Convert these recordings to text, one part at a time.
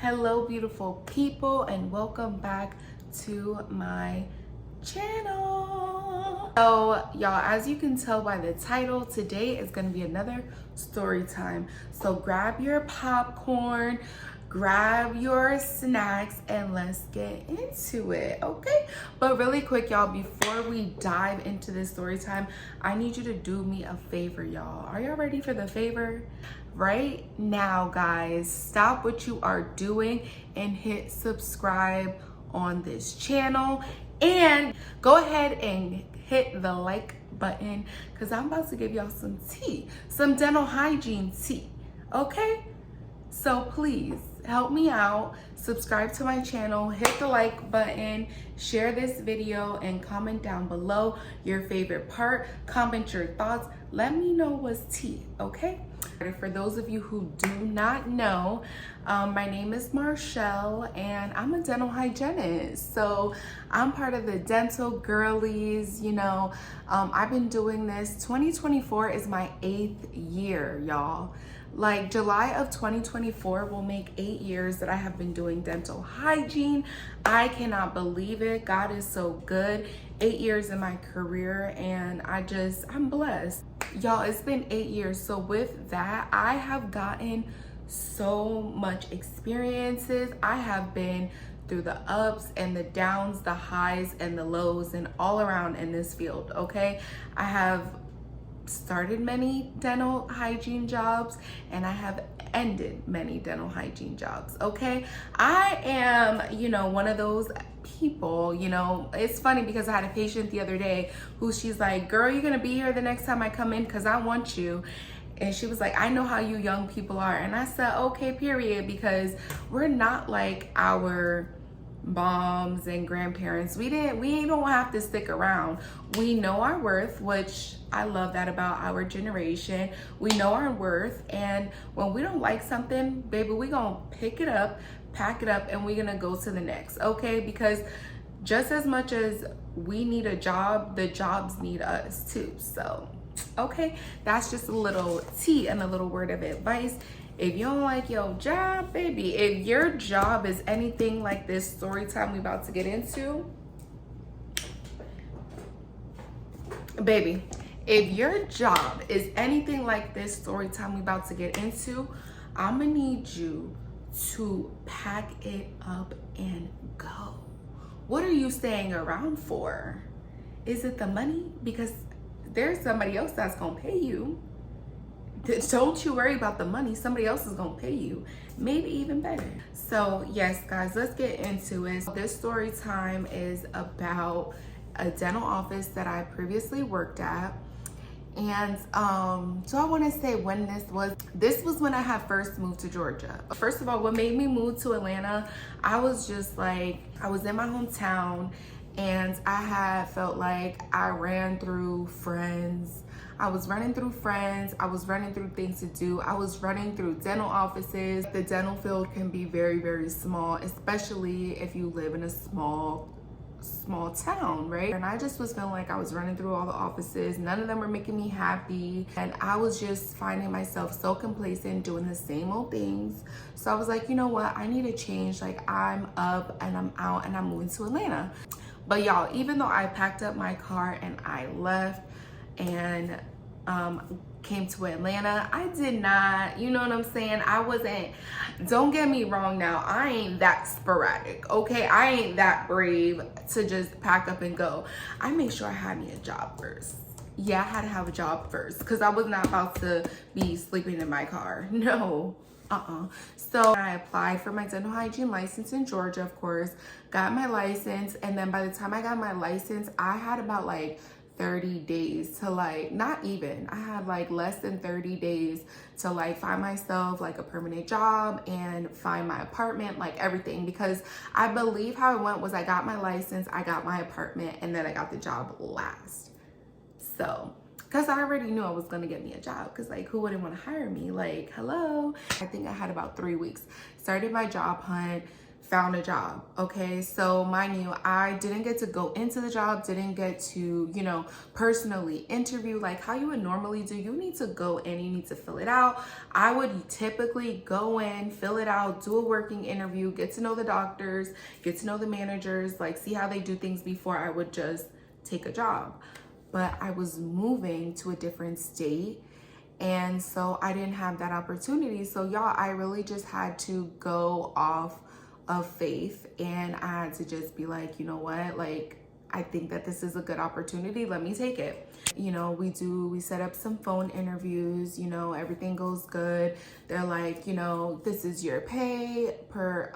Hello beautiful people, and welcome back to my channel. So y'all, as you can tell by the title, today is going to be another story time. So grab your popcorn, grab your snacks, and let's get into it, okay? But really quick, y'all, before we dive into this story time, I need you to do me a favor, y'all. Are y'all ready for the favor? Right now, guys, stop what you are doing and hit subscribe on this channel, and go ahead and hit the like button because I'm about to give y'all some tea, some dental hygiene tea, okay? So please help me out, subscribe to my channel, hit the like button, share this video, and comment down below your favorite part. Comment your thoughts. Let me know what's tea, okay? For those of you who do not know, my name is Marchelle and I'm a dental hygienist. So I'm part of the dental girlies, you know. I've been doing this. 2024 is my 8th year, y'all. Like July of 2024 will make 8 years that I have been doing dental hygiene. I cannot believe it. God is so good. 8 years in my career, and I'm blessed. Y'all, it's been 8 years. So with that, I have gotten so much experiences. I have been through the ups and the downs, the highs and the lows, and all around in this field, okay? I have started many dental hygiene jobs, and I have ended many dental hygiene jobs, okay? I am, you know, one of those people, you know. It's funny because I had a patient the other day who she's like, girl, you're gonna be here the next time I come in because I want you. And she was like, I know how you young people are. And I said, okay, period, because we're not like our moms and grandparents. We don't have to stick around. We know our worth, which I love that about our generation. We know our worth, and when we don't like something, baby, we gonna pick it up, pack it up, and we're gonna go to the next, okay? Because just as much as we need a job, the jobs need us too. So okay, that's just a little tea and a little word of advice. If you don't like your job, baby, if your job is anything like this story time we about to get into, baby, if your job is anything like this story time we about to get into, I'm gonna need you to pack it up and go. What are you staying around for? Is it the money? Because there's somebody else that's gonna pay you. Don't you worry about the money. Somebody else is gonna pay you, maybe even better. So yes, guys, let's get into it. This story time is about a dental office that I previously worked at. And so I want to say when this was when I had first moved to Georgia. First of all, what made me move to Atlanta, I was just like, I was in my hometown, and I had felt like I ran through friends. I was running through friends. I was running through things to do. I was running through dental offices. The dental field can be very, very small, especially if you live in a small town, right? And I just was feeling like I was running through all the offices. None of them were making me happy. And I was just finding myself so complacent doing the same old things. So I was like, you know what? I need a change. Like, I'm up and I'm out and I'm moving to Atlanta. But y'all, even though I packed up my car and I left and came to Atlanta, I did not, you know what I'm saying? I wasn't, don't get me wrong now, I ain't that sporadic, okay? I ain't that brave to just pack up and go. I made sure I had me a job first. Yeah, I had to have a job first because I was not about to be sleeping in my car. No. So I applied for my dental hygiene license in Georgia, of course, got my license, and then by the time I got my license, I had about like 30 days to like, not even, I had like less than 30 days to like find myself like a permanent job and find my apartment, like everything, because I believe how it went was I got my license, I got my apartment, and then I got the job last. So because I already knew I was gonna get me a job, because like, who wouldn't want to hire me? Like, hello. I think I had about 3 weeks. Started my job hunt, found a job. Okay, so mind you, I didn't get to go into the job, didn't get to, you know, personally interview like how you would normally do. You need to go in, you need to fill it out. I would typically go in, fill it out, do a working interview, get to know the doctors, get to know the managers, like see how they do things before I would just take a job. But I was moving to a different state, and so I didn't have that opportunity. So y'all, I really just had to go off of faith, and I had to just be like, you know what, like I think that this is a good opportunity, let me take it. You know, we set up some phone interviews, you know, everything goes good. They're like, you know, this is your pay per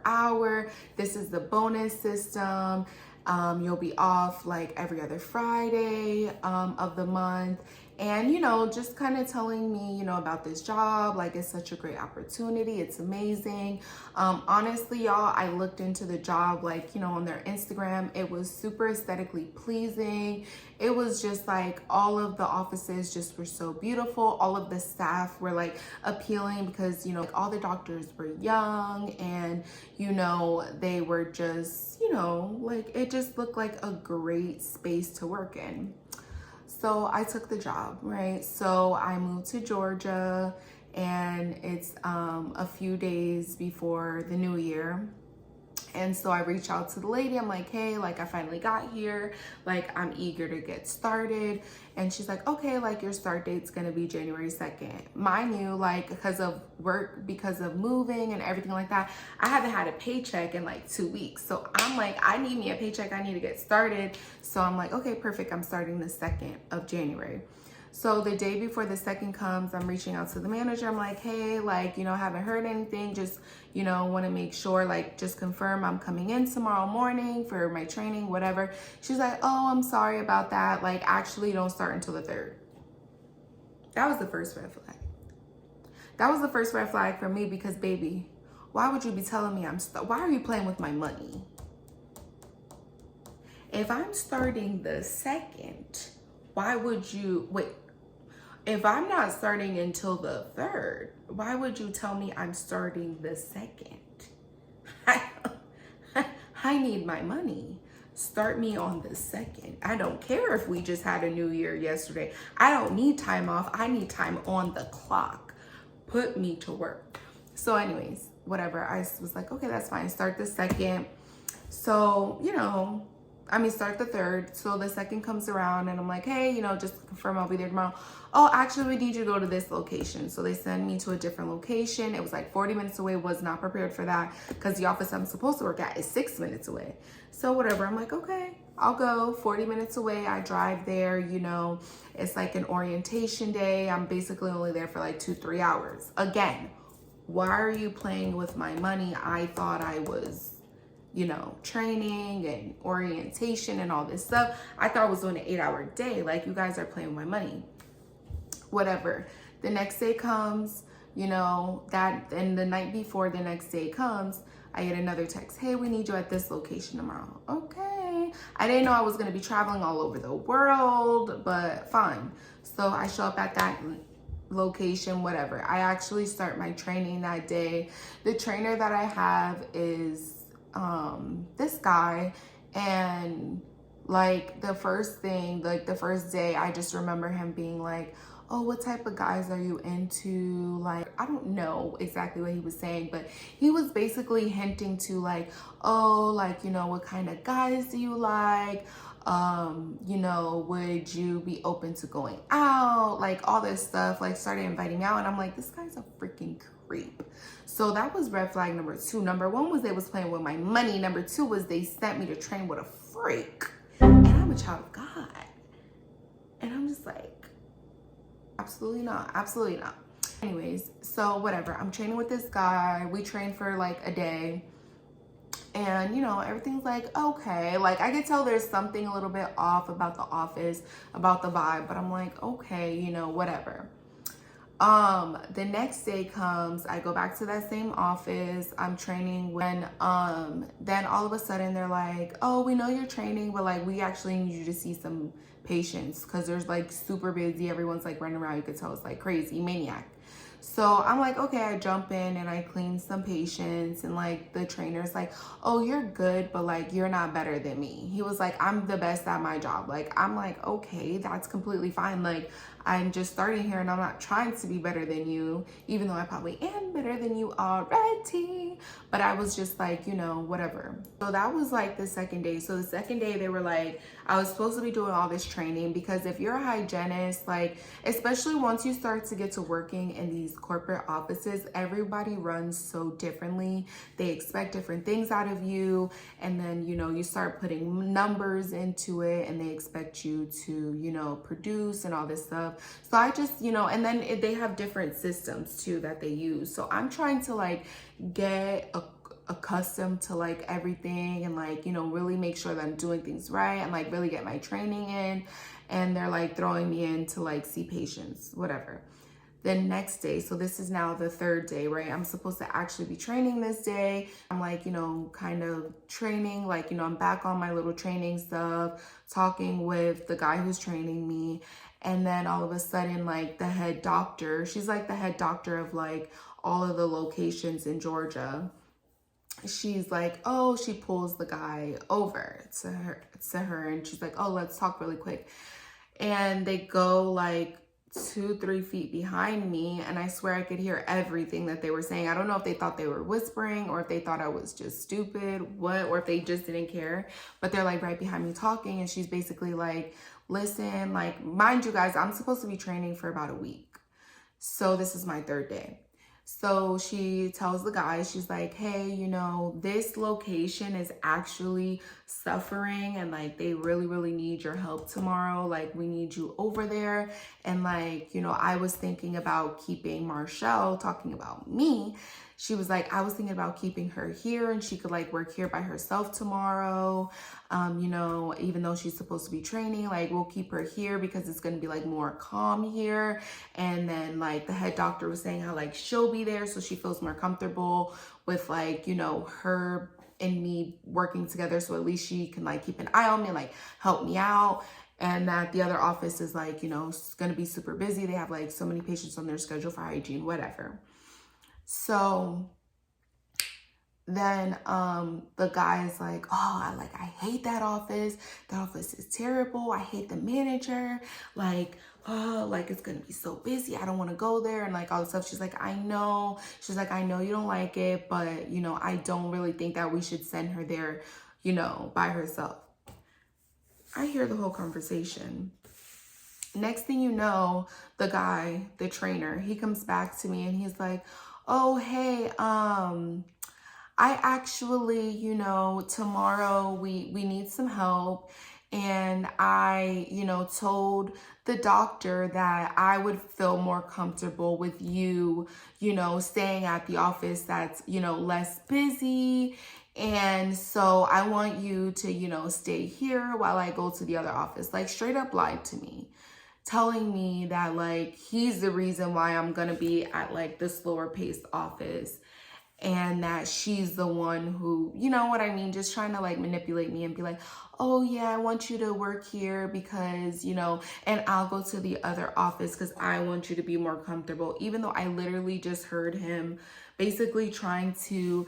hour, this is the bonus system. You'll be off like every other Friday of the month. And, you know, just kind of telling me, you know, about this job, like it's such a great opportunity. It's amazing. Honestly, y'all, I looked into the job, like, you know, on their Instagram. It was super aesthetically pleasing. It was just like all of the offices just were so beautiful. All of the staff were like appealing because, you know, like, all the doctors were young, and, you know, they were just, you know, like it just looked like a great space to work in. So I took the job, right? So I moved to Georgia, and it's a few days before the new year. And so I reached out to the lady. I'm like, hey, like I finally got here. Like I'm eager to get started. And she's like, okay, like your start date's gonna be January 2nd. Mind you, like because of work, because of moving and everything like that, I haven't had a paycheck in like 2 weeks. So I'm like, I need me a paycheck. I need to get started. So I'm like, okay, perfect. I'm starting the 2nd of January. So the day before the 2nd comes, I'm reaching out to the manager. I'm like, hey, like, you know, haven't heard anything. Just, you know, want to make sure, like, just confirm I'm coming in tomorrow morning for my training, whatever. She's like, oh, I'm sorry about that. Like, actually don't start until the 3rd. That was the first red flag. That was the first red flag for me because, baby, why would you be telling me why are you playing with my money? If I'm starting the 2nd, why would you, wait, if I'm not starting until the 3rd, why would you tell me I'm starting the 2nd? I need my money. Start me on the 2nd. I don't care if we just had a new year yesterday. I don't need time off. I need time on the clock. Put me to work. So anyways, whatever. I was like, okay, that's fine. Start the 2nd. So, you know, start the 3rd. So the 2nd comes around and I'm like, hey, you know, just to confirm I'll be there tomorrow. Oh, actually, we need you to go to this location. So they send me to a different location. It was like 40 minutes away. Was not prepared for that because the office I'm supposed to work at is 6 minutes away. So whatever. I'm like, okay, I'll go. 40 minutes away. I drive there. You know, it's like an orientation day. I'm basically only there for like 2-3 hours. Again, why are you playing with my money? I thought I was, you know, training and orientation and all this stuff. I thought I was doing an 8-hour day. Like, you guys are playing with my money. Whatever. The next day comes, you know, and the night before the next day comes, I get another text. Hey, we need you at this location tomorrow. Okay. I didn't know I was going to be traveling all over the world, but fine. So I show up at that location, whatever. I actually start my training that day. The trainer that I have is this guy, and like the first day, I just remember him being like, oh, what type of guys are you into? Like, I don't know exactly what he was saying, but he was basically hinting to like, oh, like, you know, what kind of guys do you like? You know, would you be open to going out? Like all this stuff, like started inviting me out, and I'm like, this guy's a freaking creep. So that was red flag number 2. Number 1 was they was playing with my money. Number 2 was they sent me to train with a freak, and I'm a child of God. And I'm just like, absolutely not, absolutely not. Anyways, so whatever, I'm training with this guy. We trained for like a day, and you know, everything's like okay. Like I could tell there's something a little bit off about the office, about the vibe, but I'm like, okay, you know, whatever. The next day comes, I go back to that same office. I'm training when then all of a sudden they're like, oh, we know you're training, but like we actually need you to see some patients because there's like super busy. Everyone's like running around. You could tell it's like crazy, maniac. So I'm like, okay, I jump in and I clean some patients, and like the trainer's like, oh, you're good, but like you're not better than me. He was like, I'm the best at my job. Like, I'm like, okay, that's completely fine. Like, I'm just starting here and I'm not trying to be better than you, even though I probably am better than you already. But I was just like, you know, whatever. So that was like the second day. So the second day they were like, I was supposed to be doing all this training, because if you're a hygienist, like, especially once you start to get to working in these corporate offices, everybody runs so differently. They expect different things out of you. And then, you know, you start putting numbers into it and they expect you to, you know, produce and all this stuff. So I just, you know, and then they have different systems too that they use. So I'm trying to like get accustomed to like everything, and like, you know, really make sure that I'm doing things right and like really get my training in. And they're like throwing me in to like see patients, whatever. The next day, so this is now the third day, right? I'm supposed to actually be training this day. I'm like, you know, kind of training, like, you know, I'm back on my little training stuff, talking with the guy who's training me. And then all of a sudden, like the head doctor, she's like the head doctor of like all of the locations in Georgia. She's like, oh, she pulls the guy over to her, and she's like, oh, let's talk really quick. And they go like 2-3 feet behind me, and I swear I could hear everything that they were saying. I don't know if they thought they were whispering or if they thought I was just stupid, or if they just didn't care. But they're like right behind me talking, and she's basically like, listen, like, mind you guys, I'm supposed to be training for about a week. So this is my third day. So she tells the guy, she's like, hey, you know, this location is actually suffering, and like they really, really need your help tomorrow. Like, we need you over there. And like, you know, I was thinking about keeping Marchelle, talking about me. She was like, I was thinking about keeping her here, and she could like work here by herself tomorrow. You know, even though she's supposed to be training, like we'll keep her here because it's going to be like more calm here. And then like the head doctor was saying how like she'll be there, so she feels more comfortable with like, you know, her and me working together. So at least she can like keep an eye on me and like help me out. And that the other office is like, you know, it's going to be super busy. They have like so many patients on their schedule for hygiene, whatever. So then the guy is like, oh, I hate that office. That office is terrible. I hate the manager. Like, oh, like it's gonna be so busy. I don't want to go there, and like all this stuff. She's like, I know. She's like, I know you don't like it, but you know, I don't really think that we should send her there, you know, by herself. I hear the whole conversation. Next thing you know, the guy, the trainer, he comes back to me and he's like, oh, hey, I actually, you know, tomorrow we need some help. And I, you know, told the doctor that I would feel more comfortable with you, you know, staying at the office that's, you know, less busy. And so I want you to, you know, stay here while I go to the other office. Like, straight up lied to me, telling me that like he's the reason why I'm gonna be at like the slower paced office, and that she's the one who, you know what I mean, just trying to like manipulate me and be like, oh yeah, I want you to work here because, you know, and I'll go to the other office because I want you to be more comfortable. Even though I literally just heard him basically trying to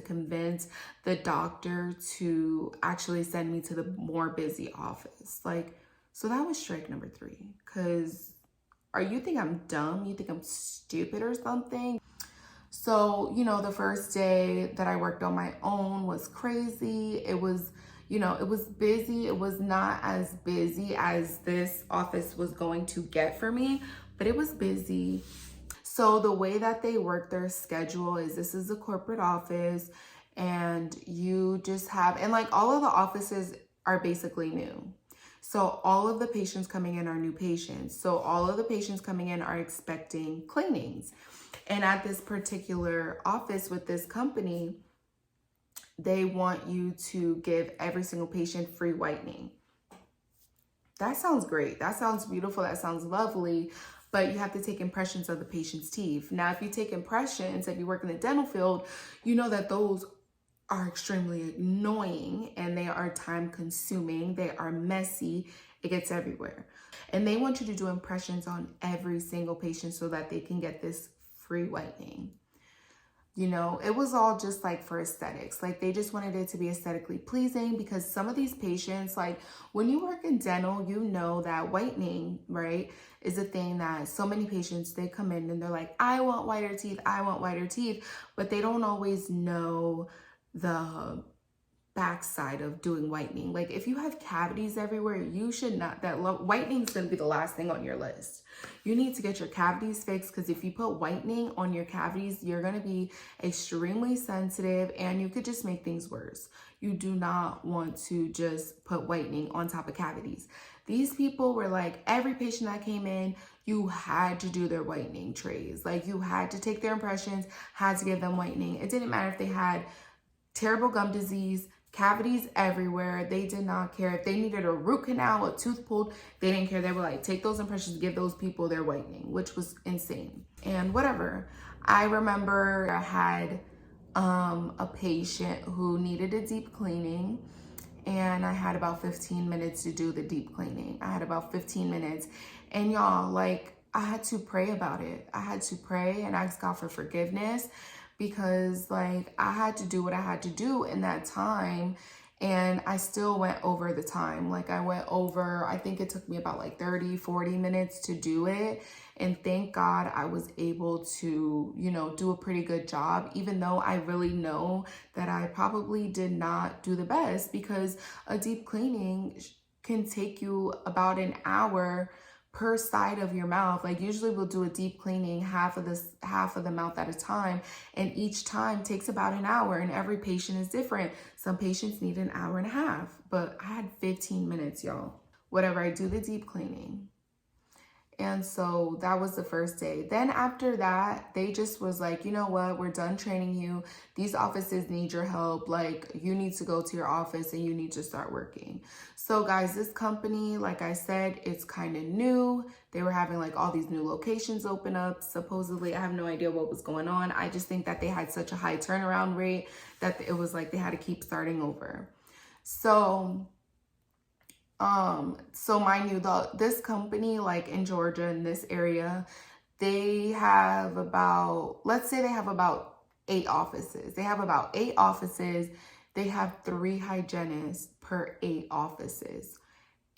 convince the doctor to actually send me to the more busy office. Like, so that was strike number 3. Because you think I'm dumb? You think I'm stupid or something? So, you know, the first day that I worked on my own was crazy. It was, you know, it was busy. It was not as busy as this office was going to get for me, but it was busy. So the way that they work their schedule is, this is a corporate office, and you just have, and like all of the offices are basically new. So all of the patients coming in are new patients. So all of the patients coming in are expecting cleanings. And at this particular office with this company, they want you to give every single patient free whitening. That sounds great. That sounds beautiful. That sounds lovely. But you have to take impressions of the patient's teeth. Now, if you take impressions, if you work in the dental field, you know that those are extremely annoying and they are time consuming, they are messy, It gets everywhere. And they want you to do impressions on every single patient so that they can get this free whitening. You know, it was all just like for aesthetics. Like they just wanted it to be aesthetically pleasing, because some of these patients, like when you work in dental, you know that whitening, right, is a thing that so many patients, they come in and they're like, I want whiter teeth, I want whiter teeth, but they don't always know the backside of doing whitening. Like if you have cavities everywhere, you should not, whitening is going to be the last thing on your list. You need to get your cavities fixed, because if you put whitening on your cavities, you're going to be extremely sensitive and you could just make things worse. You do not want to just put whitening on top of cavities. These people were like, every patient that came in, you had to do their whitening trays. Like you had to take their impressions, had to give them whitening. It didn't matter if they had terrible gum disease, cavities everywhere. They did not care. If they needed a root canal, a tooth pulled, they didn't care. They were like, take those impressions, give those people their whitening, which was insane. And whatever. I remember I had a patient who needed a deep cleaning, and I had about 15 minutes to do the deep cleaning. I had about 15 minutes. And y'all, like, I had to pray about it. I had to pray and ask God for forgiveness, because like I had to do what I had to do in that time, and I still went over the time. Like I went over, I think it took me about like 30-40 minutes to do it, and thank God I was able to, you know, do a pretty good job, even though I really know that I probably did not do the best, because a deep cleaning can take you about an hour per side of your mouth. Like usually we'll do a deep cleaning half of the mouth at a time, and each time takes about an hour, and every patient is different. Some patients need an hour and a half, but I had 15 minutes, y'all. Whatever, I do the deep cleaning. And so that was the first day. Then after that, they just was like, you know what, we're done training you. These offices need your help. Like you need to go to your office and you need to start working. So guys, this company, like I said, it's kind of new. They were having like all these new locations open up. Supposedly, I have no idea what was going on. I just think that they had such a high turnaround rate that it was like they had to keep starting over. So mind you, this company, like in Georgia, in this area, they have about, let's say they have about 8 offices. They have about 8 offices. They have 3 hygienists per 8 offices.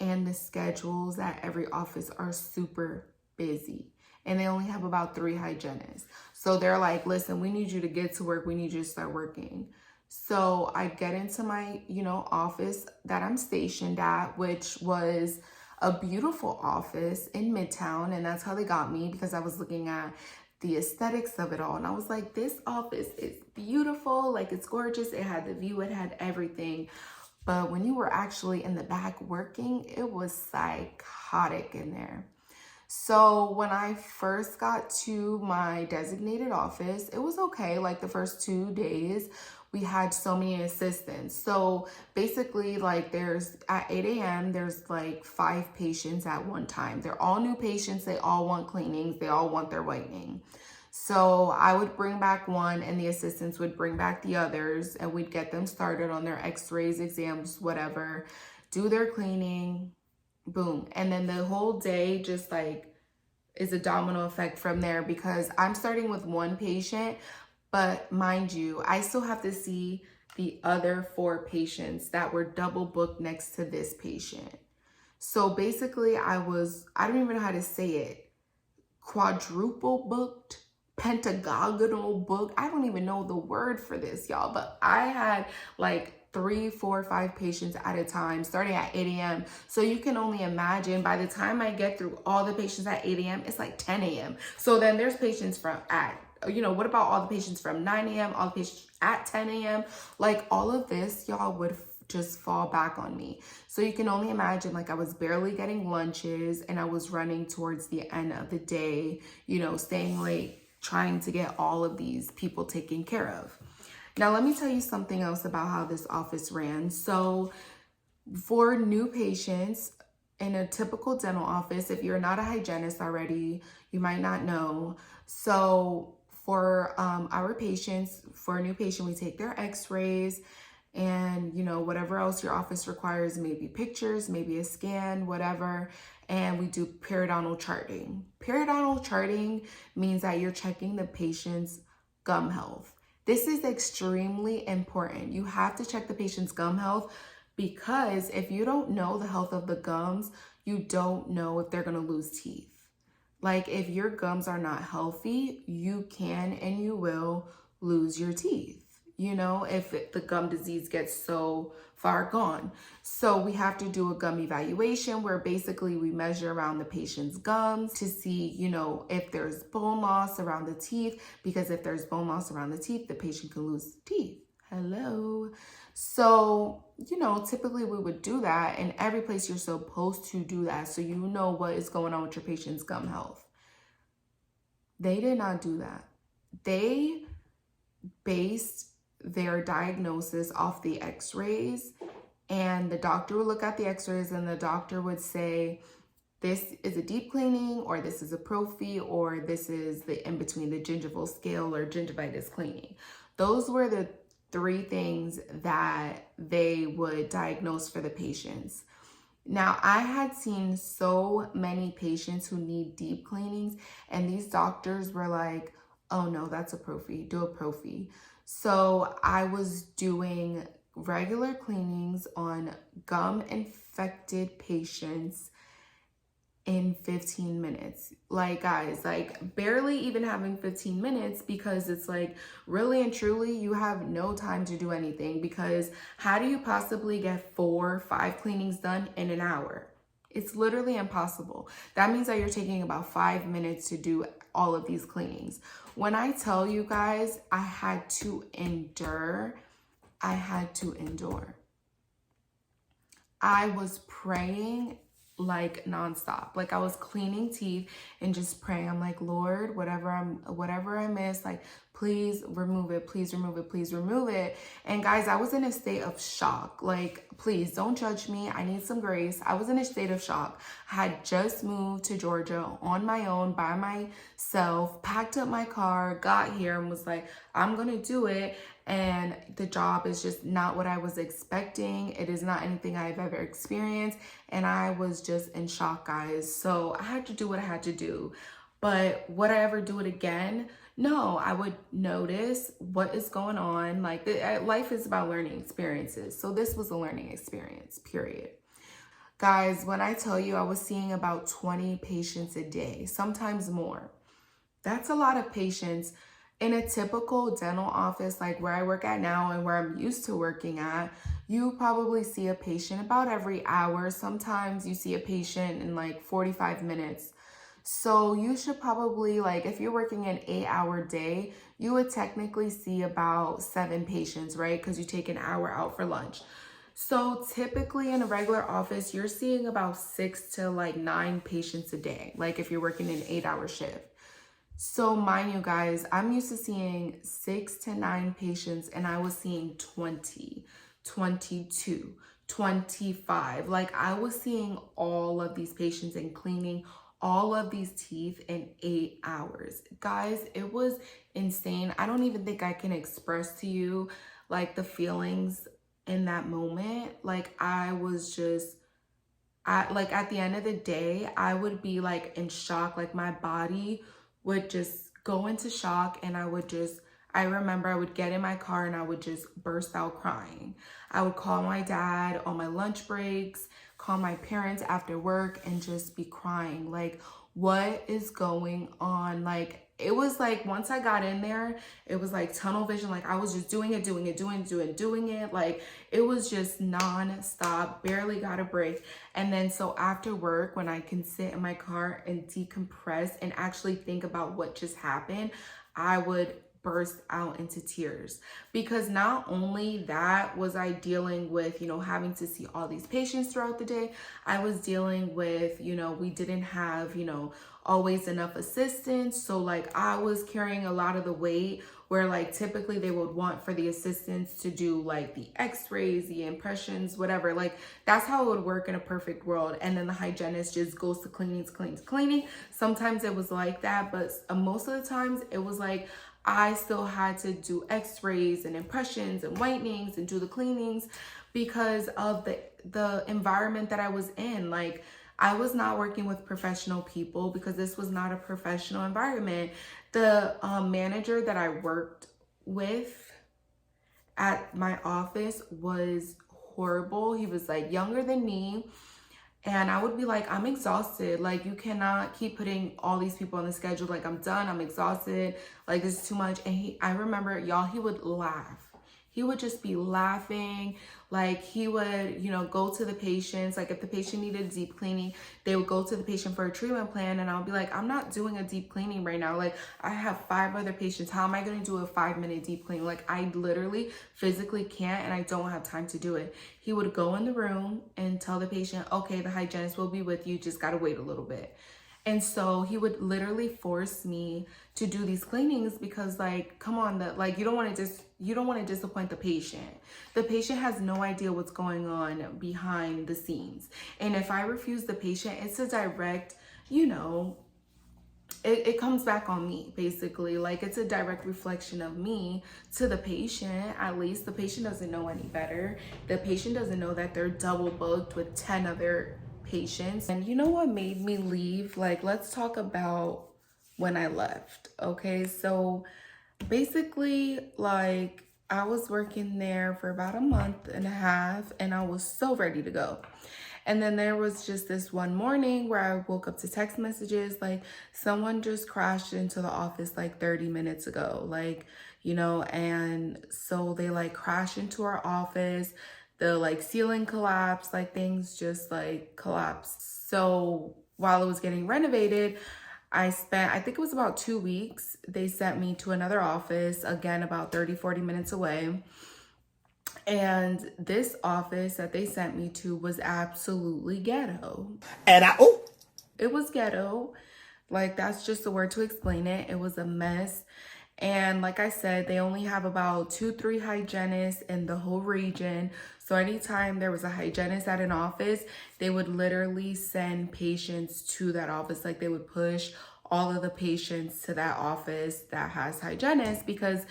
And the schedules at every office are super busy. And they only have about 3 hygienists. So they're like, listen, we need you to get to work. We need you to start working. So I get into my, you know, office that I'm stationed at, which was a beautiful office in Midtown. And that's how they got me, because I was looking at the aesthetics of it all. And I was like, this office is beautiful. Like it's gorgeous. It had the view, it had everything. But when you were actually in the back working, it was psychotic in there. So when I first got to my designated office, it was okay. Like the first 2 days, we had so many assistants. So basically, like there's at 8 a.m., there's like 5 patients at one time. They're all new patients. They all want cleanings. They all want their whitening. So I would bring back one and the assistants would bring back the others, and we'd get them started on their x-rays, exams, whatever, do their cleaning, boom. And then the whole day just like is a domino effect from there, because I'm starting with one patient, but mind you, I still have to see the other 4 patients that were double booked next to this patient. So basically I don't even know how to say it, quadruple booked, pentagonal booked. I don't even know the word for this, y'all, but I had like 3, 4, 5 patients at a time starting at 8 a.m. So you can only imagine by the time I get through all the patients at 8 a.m., it's like 10 a.m. So then there's patients what about all the patients from 9 a.m., all the patients at 10 a.m.? Like all of this, y'all, would just fall back on me. So you can only imagine, like I was barely getting lunches and I was running towards the end of the day, you know, staying late, trying to get all of these people taken care of. Now, let me tell you something else about how this office ran. So for new patients in a typical dental office, if you're not a hygienist already, you might not know. So for our patients, for a new patient, we take their x-rays and whatever else your office requires, maybe pictures, maybe a scan, whatever. And we do periodontal charting. Periodontal charting means that you're checking the patient's gum health. This is extremely important. You have to check the patient's gum health, because if you don't know the health of the gums, you don't know if they're going to lose teeth. Like, if your gums are not healthy, you can and you will lose your teeth, if the gum disease gets so far gone. So we have to do a gum evaluation, where basically we measure around the patient's gums to see, if there's bone loss around the teeth, because if there's bone loss around the teeth, the patient can lose teeth. Hello. So, typically we would do that, and every place you're supposed to do that, so you know what is going on with your patient's gum health. They did not do that. They based their diagnosis off the x-rays, and the doctor would look at the x-rays and the doctor would say, this is a deep cleaning, or this is a prophy, or this is the in between, the gingival scale or gingivitis cleaning. Those were the 3 things that they would diagnose for the patients. Now, I had seen so many patients who need deep cleanings, and these doctors were like, oh no, that's a prophy, do a prophy. So I was doing regular cleanings on gum infected patients in 15 minutes. Like, guys, like barely even having 15 minutes, because it's like, really and truly, you have no time to do anything, because how do you possibly get 4 or 5 cleanings done in an hour? It's literally impossible. That means that you're taking about 5 minutes to do all of these cleanings. When I tell you guys, I had to endure. I was praying like nonstop. Like, I was cleaning teeth and just praying. I'm like, Lord, whatever I miss, like, please remove it, please remove it, please remove it. And guys, I was in a state of shock. Like, please don't judge me. I need some grace. I was in a state of shock. I had just moved to Georgia on my own, by myself, packed up my car, got here, and was like, I'm gonna do it. And the job is just not what I was expecting. It is not anything I've ever experienced. And I was just in shock, guys. So I had to do what I had to do. But would I ever do it again? No, I would notice what is going on. Like, life is about learning experiences. So this was a learning experience, period. Guys, when I tell you I was seeing about 20 patients a day, sometimes more, that's a lot of patients. In a typical dental office, like where I work at now and where I'm used to working at, you probably see a patient about every hour. Sometimes you see a patient in like 45 minutes. So you should probably, like, if you're working an 8-hour day, you would technically see about 7 patients, right? Because you take an hour out for lunch. So typically in a regular office, you're seeing about 6 to 9 patients a day, like if you're working an 8-hour shift. So mind you guys, I'm used to seeing 6 to 9 patients, and I was seeing 20, 22, 25. Like, I was seeing all of these patients and cleaning all of these teeth in 8 hours. Guys, it was insane. I don't even think I can express to you like the feelings in that moment. Like, I was just, like at the end of the day, I would be like in shock. Like, my body would just go into shock, and I remember I would get in my car and I would just burst out crying. I would call my dad on my lunch breaks, call my parents after work, and just be crying. Like, what is going on? Like, it was like, once I got in there, it was like tunnel vision. Like, I was just doing it. Like, it was just non-stop, barely got a break. And then so after work, when I can sit in my car and decompress and actually think about what just happened, I would burst out into tears, because not only that was I dealing with, having to see all these patients throughout the day, I was dealing with, we didn't have, always enough assistants. So like, I was carrying a lot of the weight, where like typically they would want for the assistants to do like the x-rays, the impressions, whatever. Like, that's how it would work in a perfect world. And then the hygienist just goes to cleaning. Sometimes it was like that, but most of the times it was like, I still had to do x-rays and impressions and whitenings and do the cleanings because of the environment that I was in. Like, I was not working with professional people because this was not a professional environment. The manager that I worked with at my office was horrible. He was like younger than me. And I would be like, I'm exhausted. Like, you cannot keep putting all these people on the schedule. Like, I'm done. I'm exhausted. Like, this is too much. And I remember, y'all, he would laugh. He would just be laughing. Like, he would, go to the patients. Like, if the patient needed deep cleaning, they would go to the patient for a treatment plan. And I'll be like, I'm not doing a deep cleaning right now. Like, I have 5 other patients. How am I going to do a 5-minute deep cleaning? Like, I literally physically can't, and I don't have time to do it. He would go in the room and tell the patient, okay, the hygienist will be with you. Just got to wait a little bit. And so he would literally force me to do these cleanings because, like, come on, you don't want to disappoint the patient. The patient has no idea what's going on behind the scenes. And if I refuse the patient, it's a direct, it comes back on me, basically. Like, it's a direct reflection of me to the patient. At least the patient doesn't know any better. The patient doesn't know that they're double booked with 10 other patients. And you know what made me leave? Like, let's talk about when I left. Okay, so basically, like, I was working there for about a month and a half, and I was so ready to go. And then there was just this one morning where I woke up to text messages like, someone just crashed into the office like 30 minutes ago. Like, and so they like crashed into our office. The like ceiling collapsed, like things just like collapsed. So while it was getting renovated, I think it was about 2 weeks. They sent me to another office, again, about 30-40 minutes away. And this office that they sent me to was absolutely ghetto. It was ghetto. Like, that's just the word to explain it. It was a mess. And like I said, they only have about 2-3 hygienists in the whole region. So anytime there was a hygienist at an office, they would literally send patients to that office. Like, they would push all of the patients to that office that has hygienists because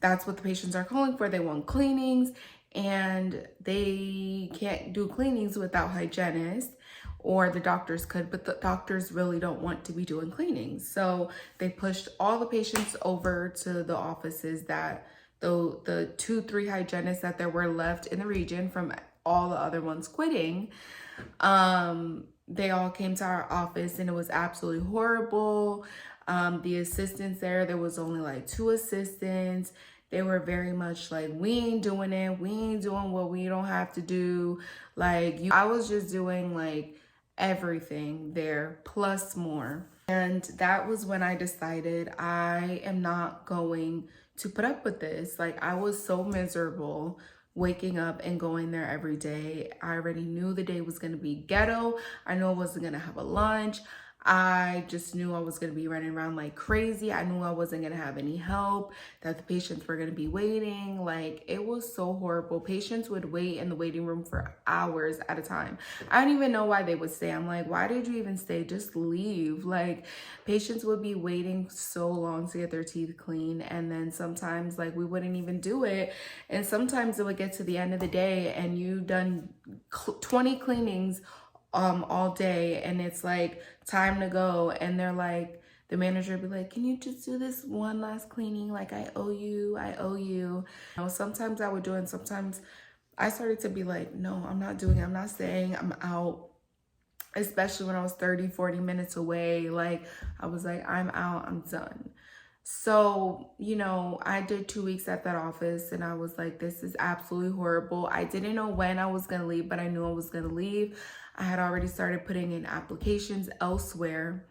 that's what the patients are calling for. They want cleanings, and they can't do cleanings without hygienists. Or the doctors could, but the doctors really don't want to be doing cleanings. So they pushed all the patients over to the offices that the 2-3 hygienists that there were left in the region from all the other ones quitting. They all came to our office, and it was absolutely horrible. The assistants there was only like 2 assistants. They were very much like, we ain't doing it. We ain't doing what we don't have to do. Like, I was just doing like everything there plus more. And that was when I decided I am not going to put up with this. Like, I was so miserable waking up and going there every day. I already knew the day was going to be ghetto. I knew I wasn't going to have a lunch. I just knew I was going to be running around like crazy. I knew I wasn't going to have any help, that the patients were going to be waiting. Like, it was so horrible. Patients would wait in the waiting room for hours at a time. I don't even know why they would stay. I'm like, why did you even stay? Just leave. Like, patients would be waiting so long to get their teeth clean. And then sometimes like we wouldn't even do it. And sometimes it would get to the end of the day and you done 20 cleanings all day, and it's like time to go, and they're like, the manager would be like, can you just do this one last cleaning? Like, I owe you. Sometimes I would do it, and sometimes I started to be like, no, I'm not doing it. I'm not staying. I'm out. Especially when I was 30-40 minutes away. Like, I was like, I'm out. I'm done. So, I did 2 weeks at that office, and I was like, this is absolutely horrible. I didn't know when I was going to leave, but I knew I was going to leave. I had already started putting in applications elsewhere.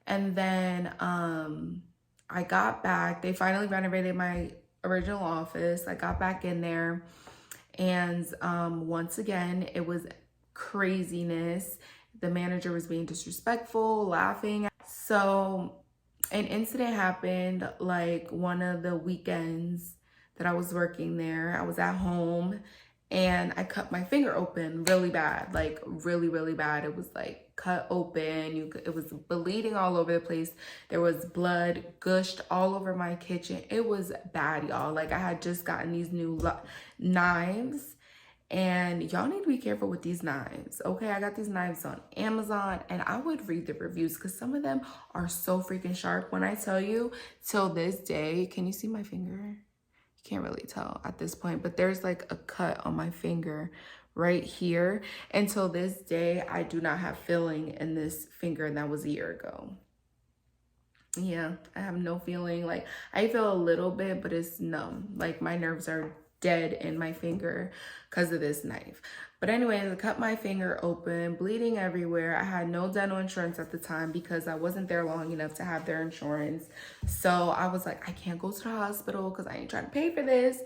And then I got back. They finally renovated my original office. I got back in there, and once again, it was craziness. The manager was being disrespectful, laughing. So an incident happened like one of the weekends that I was working there. I was at home, and I cut my finger open really bad, like really, really bad. It was like cut open. It was bleeding all over the place. There was blood gushed all over my kitchen. It was bad, y'all. Like I had just gotten these new knives, and y'all need to be careful with these knives. Okay, I got these knives on Amazon, and I would read the reviews because some of them are so freaking sharp. When I tell you, till this day, can you see my finger? Can't really tell at this point, but there's like a cut on my finger right here. Until this day, I do not have feeling in this finger, and that was a year ago. Yeah, I have no feeling. Like I feel a little bit, but it's numb. Like my nerves are dead in my finger because of this knife. But anyways, I cut my finger open, bleeding everywhere. I had no dental insurance at the time because I wasn't there long enough to have their insurance. So I was like, I can't go to the hospital because I ain't trying to pay for this.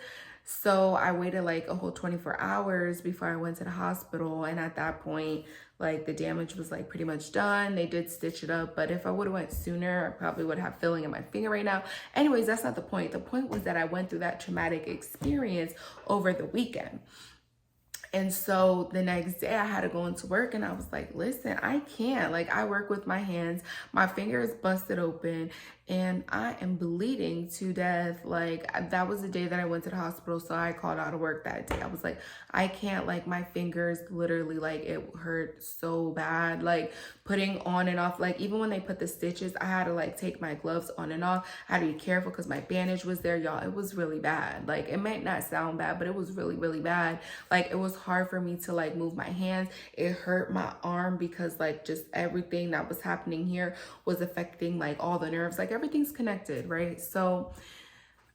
So I waited like a whole 24 hours before I went to the hospital. And at that point, like the damage was like pretty much done. They did stitch it up, but if I would have went sooner, I probably would have feeling in my finger right now. Anyways, that's not the point. The point was that I went through that traumatic experience over the weekend. And so the next day I had to go into work, and I was like, listen, I can't. Like I work with my hands. My finger is busted open and I am bleeding to death. Like that was the day that I went to the hospital. So I called out of work that day. I was like, I can't, like my fingers literally, like it hurt so bad. Like putting on and off, like even when they put the stitches, I had to like take my gloves on and off. I had to be careful because my bandage was there, y'all. It was really bad. Like it might not sound bad, but it was really, really bad. Like it was hard for me to like move my hands. It hurt my arm because like just everything that was happening here was affecting like all the nerves. Like everything's connected, right? So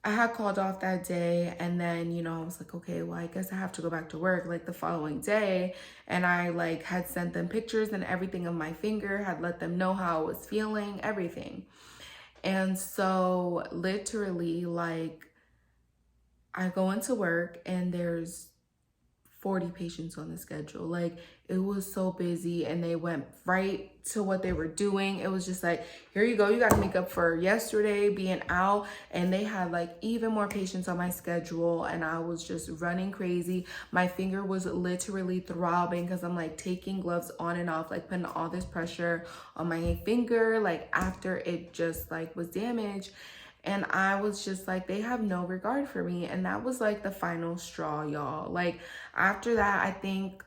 I had called off that day, and then, you know, I was like, okay, well, I guess I have to go back to work like the following day. And I like had sent them pictures and everything of my finger, had let them know how I was feeling, everything. And so literally, like, I go into work and there's 40 patients on the schedule. Like it was so busy, and they went right to what they were doing. It was just like, here you go, you got to make up for yesterday being out. And they had like even more patients on my schedule, and I was just running crazy. My finger was literally throbbing because I'm like taking gloves on and off, like putting all this pressure on my finger, like after it just like was damaged. And I was just like, they have no regard for me. And that was like the final straw, y'all. Like after that, I think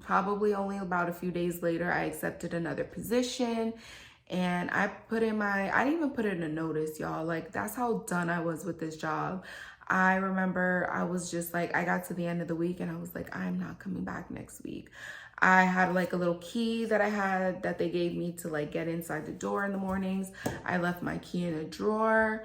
probably only about a few days later, I accepted another position. And I didn't even put in a notice, y'all. Like that's how done I was with this job. I remember I was just like, I got to the end of the week and I was like, I'm not coming back next week. I had like a little key that I had that they gave me to like get inside the door in the mornings. I left my key in a drawer.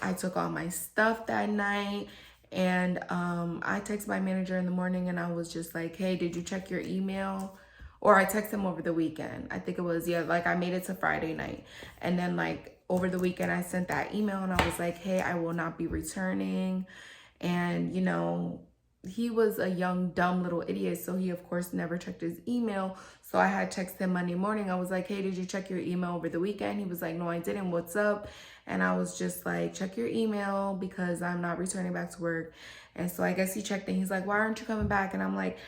I took all my stuff that night, and I texted my manager in the morning, and I was just like, hey, did you check your email? Or I texted him over the weekend. I think it was, yeah, like I made it to Friday night. And then like over the weekend, I sent that email and I was like, hey, I will not be returning. And, you know, he was a young, dumb little idiot. So he, of course, never checked his email. So I had texted him Monday morning. I was like, hey, did you check your email over the weekend? He was like, no, I didn't. What's up? And I was just like, check your email because I'm not returning back to work. And so I guess he checked and he's like, why aren't you coming back? And I'm like,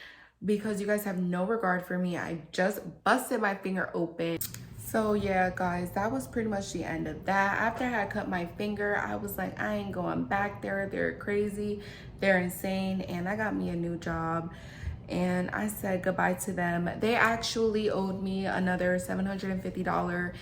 because you guys have no regard for me. I just busted my finger open. So yeah, guys, that was pretty much the end of that. After I had cut my finger, I was like, I ain't going back there. They're crazy. They're insane. And I got me a new job. And I said goodbye to them. They actually owed me another $750.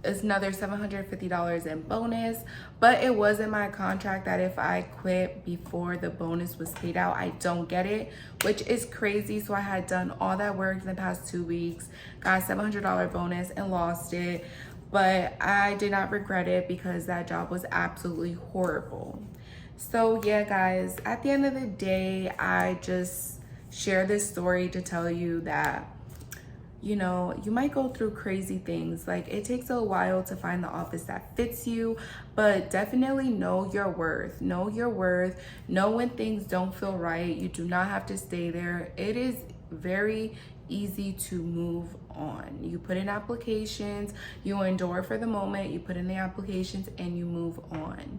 It's another $750 in bonus, but it was in my contract that if I quit before the bonus was paid out, I don't get it, which is crazy. So I had done all that work in the past 2 weeks, got a $700 bonus and lost it, but I did not regret it because that job was absolutely horrible. So yeah, guys, at the end of the day, I just share this story to tell you that, you know, you might go through crazy things. Like it takes a while to find the office that fits you, but definitely know your worth. Know your worth. Know when things don't feel right. You do not have to stay there. It is very easy to move on. You put in applications, you endure for the moment, you put in the applications and you move on.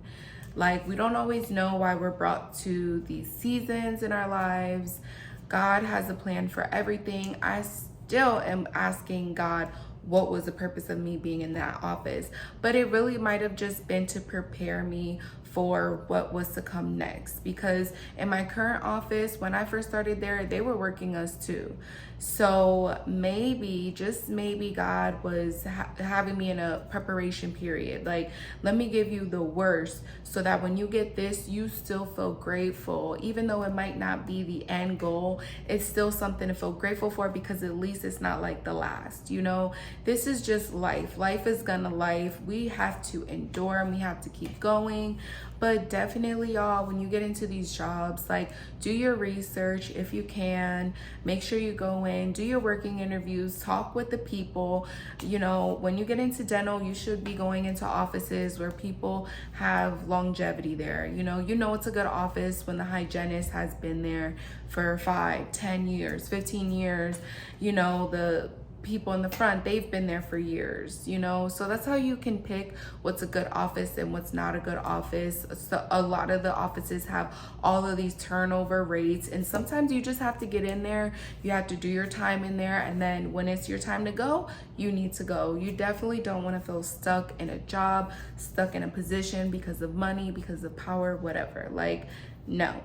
Like, we don't always know why we're brought to these seasons in our lives. God has a plan for everything. I still am asking God, what was the purpose of me being in that office? But it really might have just been to prepare me for what was to come next. Because in my current office, when I first started there, they were working us too. So maybe, just maybe, God was having me in a preparation period. Like, let me give you the worst so that when you get this, you still feel grateful. Even though it might not be the end goal, it's still something to feel grateful for, because at least it's not like the last, you know? This is just life. Life is gonna life. We have to endure and we have to keep going. But definitely, y'all, when you get into these jobs, like, do your research if you can. Make sure you go in, do your working interviews, talk with the people. You know, when you get into dental, you should be going into offices where people have longevity there. You know it's a good office when the hygienist has been there for 5, 10 years, 15 years. You know, the people in the front, they've been there for years, you know? So that's how you can pick what's a good office and what's not a good office. So a lot of the offices have all of these turnover rates, and sometimes you just have to get in there. You have to do your time in there, and then when it's your time to go, you need to go. You definitely don't want to feel stuck in a job, stuck in a position because of money, because of power, whatever. Like, no.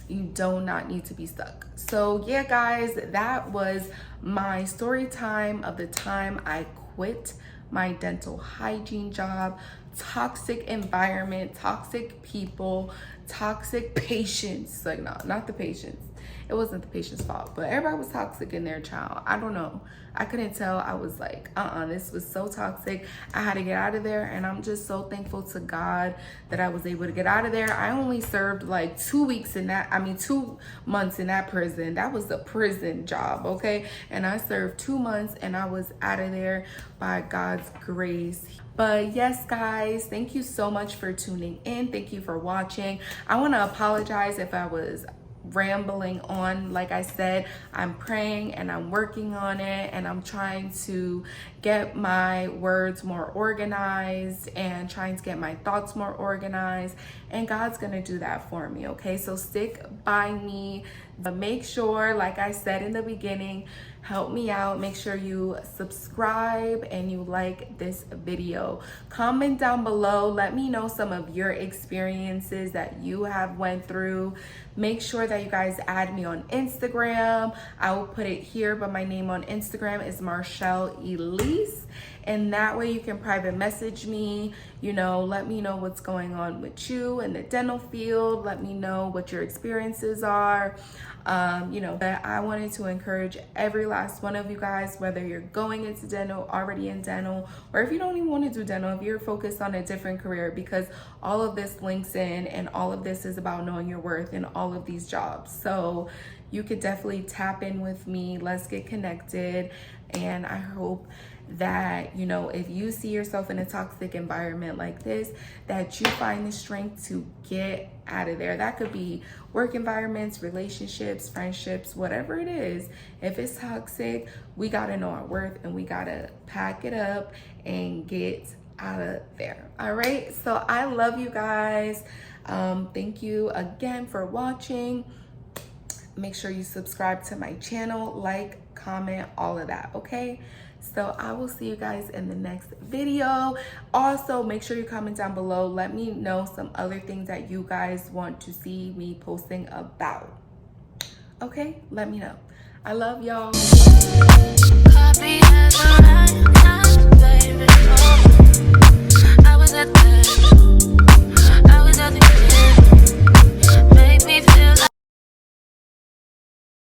You do not need to be stuck. So yeah, guys, that was my story time of the time I quit my dental hygiene job. Toxic environment, toxic people, toxic patients. Like, no, not the patients. It wasn't the patient's fault, but everybody was toxic in their child. I don't know. I couldn't tell. I was like, this was so toxic. I had to get out of there, and I'm just so thankful to God that I was able to get out of there. I only served like 2 months in that prison. That was a prison job, okay? And I served 2 months, and I was out of there by God's grace. But yes, guys, thank you so much for tuning in. Thank you for watching. I want to apologize if I was rambling on. Like I said, I'm praying and I'm working on it, and I'm trying to get my words more organized and trying to get my thoughts more organized, and God's gonna do that for me, okay? So stick by me, but make sure, like I said in the beginning, help me out. Make sure you subscribe and you like this video. Comment down below. Let me know some of your experiences that you have went through. Make sure that you guys add me on Instagram. I will put it here, but my name on Instagram is marchelleelise. And that way you can private message me, you know, let me know what's going on with you in the dental field. Let me know what your experiences are. You know, but I wanted to encourage every last one of you guys, whether you're going into dental, already in dental, or if you don't even want to do dental, if you're focused on a different career, because all of this links in, and all of this is about knowing your worth in all of these jobs. So you could definitely tap in with me. Let's get connected. And I hope that, you know, if you see yourself in a toxic environment like this, that you find the strength to get out of there. That could be work environments, relationships, friendships, whatever it is. If it's toxic, we got to know our worth, and we got to pack it up and get out of there. All right. So I love you guys. Thank you again for watching. Make sure you subscribe to my channel, like, comment, all of that. Okay. So I will see you guys in the next video. Also, make sure you comment down below. Let me know some other things that you guys want to see me posting about. Okay, let me know. I love y'all.